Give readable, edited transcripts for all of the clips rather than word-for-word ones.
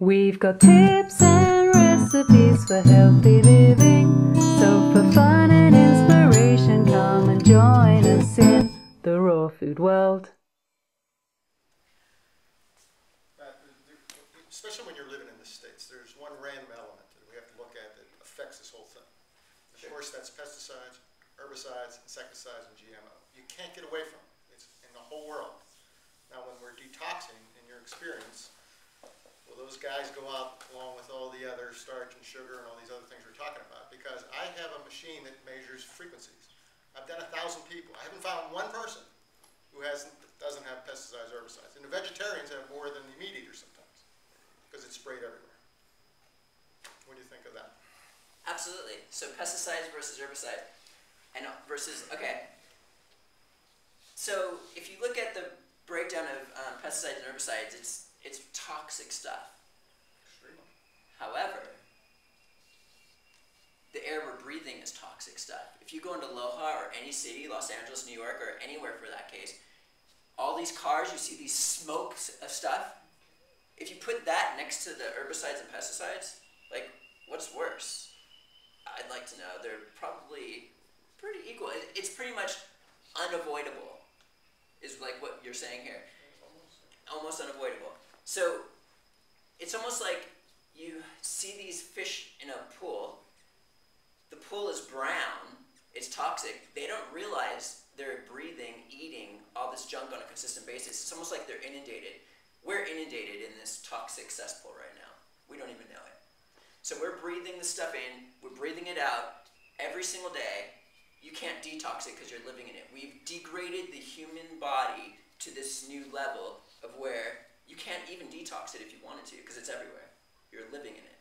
We've got tips and recipes for healthy living. So for fun and inspiration, come and join us in the raw food world. Especially when you're living in the States, there's one random element that we have to look at that affects this whole thing. Of course, that's pesticides, herbicides, insecticides, and GMO. You can't get away from it. It's in the whole world. Now, when we're detoxing, in your experience, will those guys go out along with all the other starch and sugar and all these other things we're talking about? Because I have a machine that measures frequencies. I've done 1,000 people. I haven't found one person who doesn't have pesticides or herbicides. And the vegetarians have more than the meat eaters sometimes, because it's sprayed everywhere. What do you think of that? Absolutely. So pesticides versus herbicide, and okay. So if you look at the breakdown of pesticides and herbicides, it's toxic stuff. Extremely. However, the air we're breathing is toxic stuff. If you go into Loja or any city, Los Angeles, New York, or anywhere for that case, all these cars, you see these smokes of stuff. If you put that next to the herbicides and pesticides, like, what's worse? I'd like to know. They're probably pretty equal. It's pretty much unavoidable, is like what you're saying here. Almost unavoidable. So it's almost like you see these fish in a pool. The pool is brown. It's toxic. They don't realize they're breathing, eating all this junk on a consistent basis. It's almost like they're inundated. We're inundated in this toxic cesspool right now. We don't even know it. So we're breathing the stuff in, we're breathing it out every single day. You can't detox it because you're living in it. We've degraded the human body to this new level of where you can't even detox it if you wanted to, because it's everywhere. You're living in it.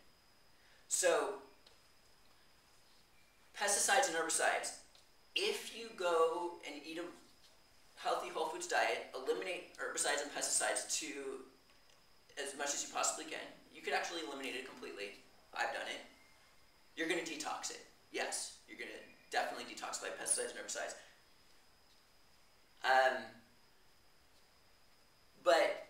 So pesticides and herbicides, if you go and eat a healthy whole foods diet, eliminate herbicides and pesticides to as much as you possibly can. You could actually eliminate it completely. I've done it. You're going to detox it. Yes, you're going to definitely detoxify pesticides and herbicides. But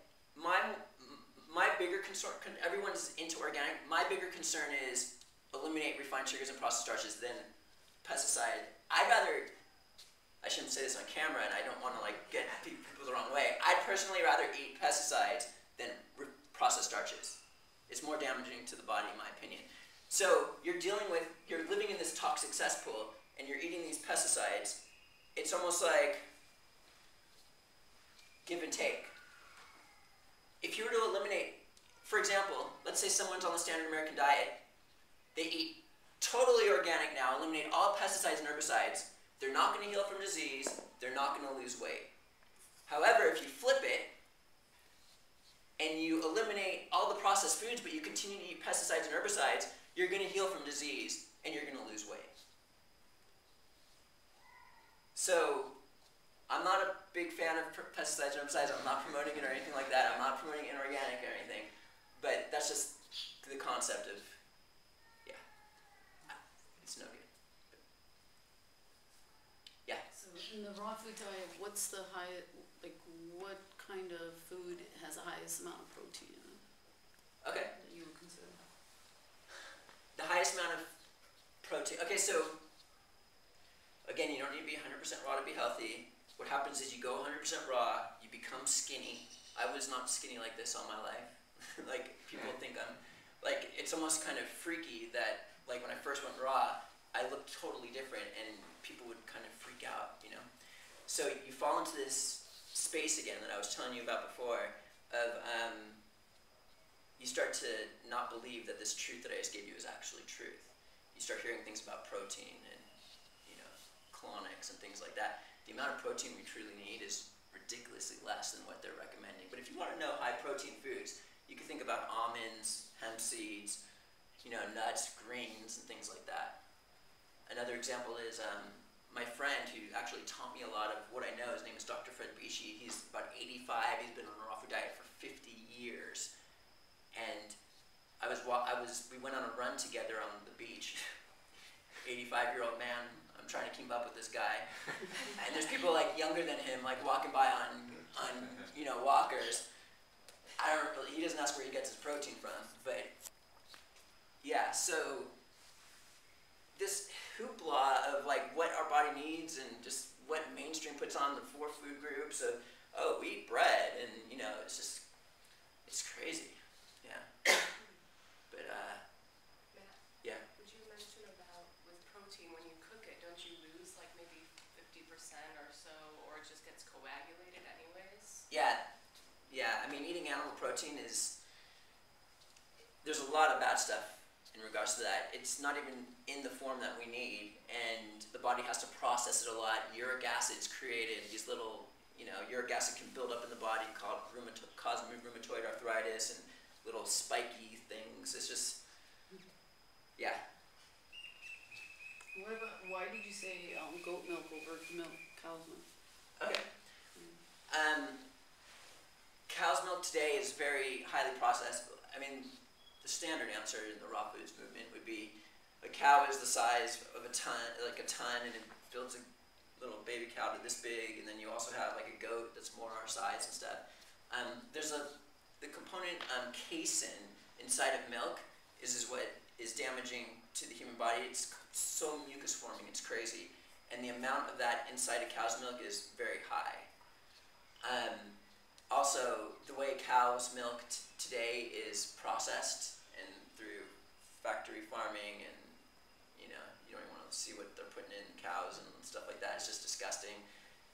my bigger concern, everyone's into organic, my bigger concern is eliminate refined sugars and processed starches than pesticide. I shouldn't say this on camera, and I don't want to get people the wrong way. I'd personally rather eat pesticides than processed starches. It's more damaging to the body, in my opinion. So you're living in this toxic cesspool, and you're eating these pesticides. It's almost like give and take. If you were to eliminate, for example, let's say someone's on the standard American diet. They eat totally organic now, eliminate all pesticides and herbicides. They're not going to heal from disease. They're not going to lose weight. However, if you flip it and you eliminate all the processed foods, but you continue to eat pesticides and herbicides, you're going to heal from disease and you're going to lose weight. So I'm not a big fan of pesticides and herbicides. I'm not promoting it or anything like that. I'm not promoting inorganic or anything. But that's just the concept of, yeah, it's no good. So in the raw food diet, what's the what kind of food has the highest amount of protein in it? Okay. That you would consider? The highest amount of protein. Okay, so again, you don't need to be 100% raw to be healthy. What happens is you go 100% raw, you become skinny. I was not skinny like this all my life. People think I'm, it's almost kind of freaky that, when I first went raw, I looked totally different, and people would kind of freak out, you know? So you fall into this space again that I was telling you about before, of you start to not believe that this truth that I just gave you is actually truth. You start hearing things about protein and, colonics and things like that. The amount of protein we truly need is ridiculously less than what they're recommending. But if you want to know high protein foods, you can think about almonds, hemp seeds, nuts, greens, and things like that. Another example is my friend who actually taught me a lot of what I know. His name is Dr. Fred Bishi. He's about 85. He's been on a raw food diet for 50 years. And we went on a run together on the beach. 85-year-old man. I'm trying to keep up with this guy. And there's people younger than him walking by on walkers. I don't really, he doesn't ask where he gets his protein from, but yeah, so this hoopla of like what our body needs and just what mainstream puts on the 4 food groups of, oh, we eat bread, and you know, it's just, it's crazy, yeah. But Matt, yeah. would you mention about with protein, when you cook it, don't you lose like maybe 50% or so, or it just gets coagulated anyways? Yeah, yeah, I mean, eating animal protein is, there's a lot of bad stuff in regards to that. It's not even in the form that we need, and the body has to process it a lot. Uric acid's created, these little, you know, uric acid can build up in the body, cause rheumatoid arthritis and little spiky things. It's just, yeah. What about, why did you say goat milk over milk, cow's milk? Okay. Cow's milk today is very highly processed. I mean, the standard answer in the raw foods movement would be a cow is the size of a ton, and it builds a little baby cow to this big, and then you also have like a goat that's more our size and stuff. There's the component casein inside of milk is what is damaging to the human body. It's so mucus forming, it's crazy. And the amount of that inside of cow's milk is very high. Also, the way cow's milk today is processed and through factory farming, and you know, you don't even want to see what they're putting in cows and stuff like that. It's just disgusting.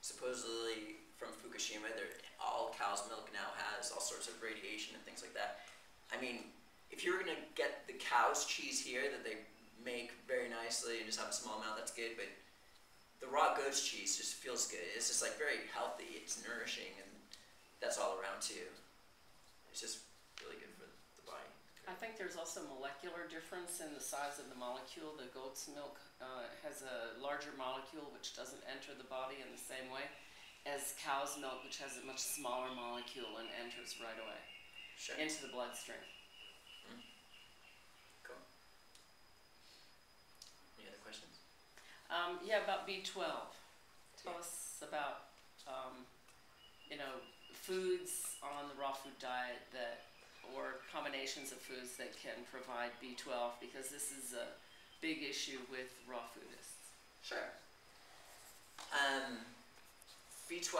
Supposedly from Fukushima, all cow's milk now has all sorts of radiation and things like that. I mean, if you were going to get the cow's cheese here that they make very nicely and just have a small amount, that's good, but the raw goat's cheese just feels good. It's just like very healthy, it's nourishing, and that's all around too. It's just really good for the body. I think there's also molecular difference in the size of the molecule. The goat's milk has a larger molecule which doesn't enter the body in the same way as cow's milk, which has a much smaller molecule and enters right away into the bloodstream. Cool. Any other questions? Yeah, about B12. Tell us about, you know, foods on the raw food diet or combinations of foods that can provide B12, because this is a big issue with raw foodists. Sure. B12,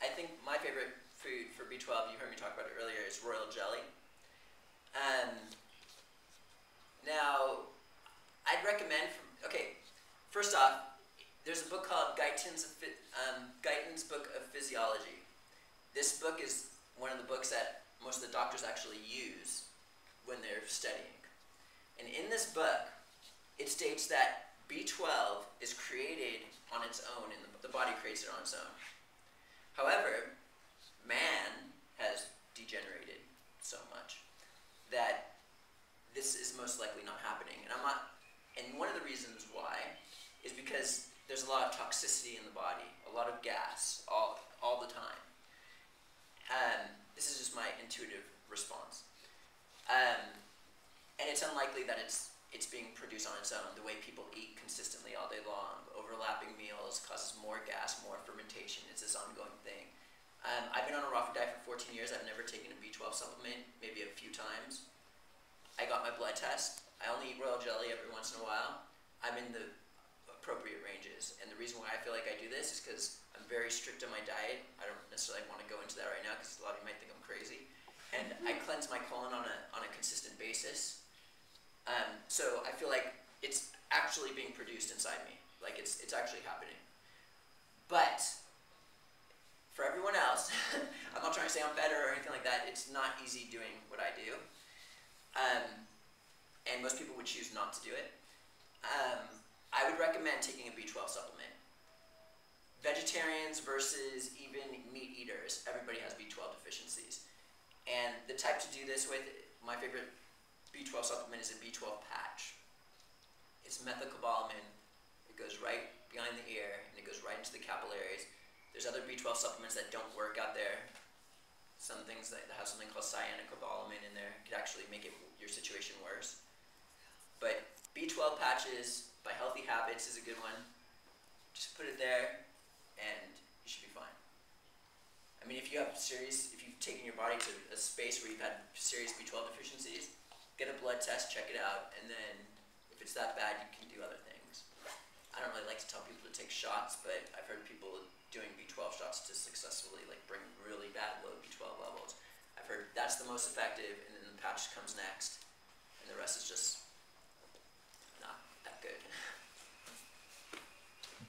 I think my favorite food for B12, you heard me talk about it earlier, is royal jelly. Now, I'd recommend, first off, there's a book called Guyton's Book of Physiology. This book is one of the books that most of the doctors actually use when they're studying. And in this book, it states that B12 is created on its own, and the body creates it on its own. However, man has degenerated so much that this is most likely not happening. And one of the reasons why is because there's a lot of toxicity in the body, a lot of gas all the time. This is just my intuitive response. And it's unlikely that it's being produced on its own. The way people eat consistently all day long, overlapping meals causes more gas, more fermentation. It's this ongoing thing. I've been on a raw food diet for 14 years. I've never taken a B12 supplement, maybe a few times. I got my blood test. I only eat royal jelly every once in a while. I'm in the appropriate ranges. And the reason why I feel like I do this is because I'm very strict on my diet. I don't necessarily want to go into that right now because a lot of you might think I'm crazy. And I cleanse my colon on a consistent basis. So I feel like it's actually being produced inside me. Like it's actually happening. But for everyone else, I'm not trying to say I'm better or anything like that. It's not easy doing what I do. And most people would choose not to do it. I would recommend taking a B12 supplement. Vegetarians versus even meat eaters, everybody has B12 deficiencies. And the type to do this with, my favorite B12 supplement is a B12 patch. It's methylcobalamin. It goes right behind the ear, and it goes right into the capillaries. There's other B12 supplements that don't work out there. Some things that have something called cyanocobalamin in there could actually make your situation worse. But B12 patches by Healthy Habits is a good one. Just put it there, and you should be fine. I mean, mean, if you've taken your body to a space where you've had serious B12 deficiencies, get a blood test, check it out, and then if it's that bad, you can do other things. I don't really like to tell people to take shots, but I've heard people doing B12 shots to successfully like bring really bad low B12 levels. I've heard that's the most effective, and then the patch comes next, and the rest is just not that good.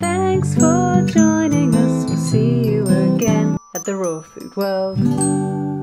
Thanks for joining us. We'll see you again at the Raw Food World.